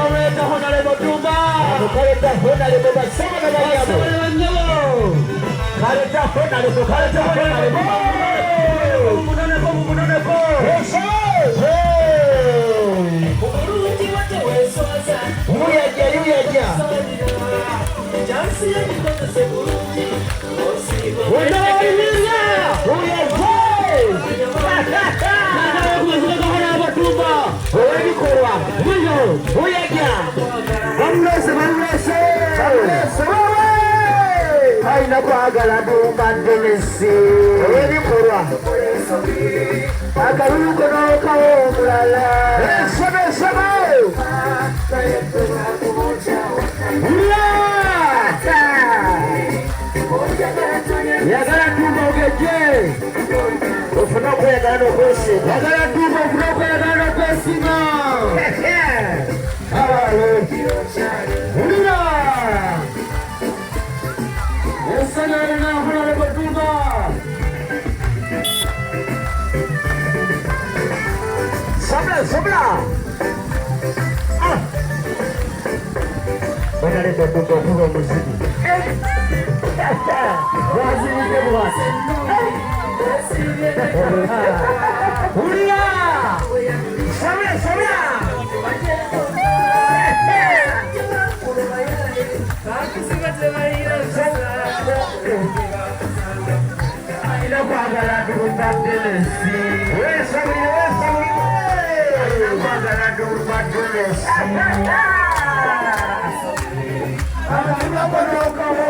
Kaleta Honorable Tumba. Kaleta Honorable Basama Bayabo. Kaleta Honorable. Munoneko. Yes, Aina kwagala dumbadde n'essi ebikolwa akalulu kono kawo omulala ensomesoma yagala tumba ogeje ofuna okweyagala n'okwesinga yagala tumba ofuna okweyagala n'okwesinga ulira ensanyana n'afulale batumba sabla banaleta tumba okuba omuziki wazirike bwasi ulira sabla aina kwagala dumbadde n'essi weesabire aina kwagala dumbadde n'essi aina kwagala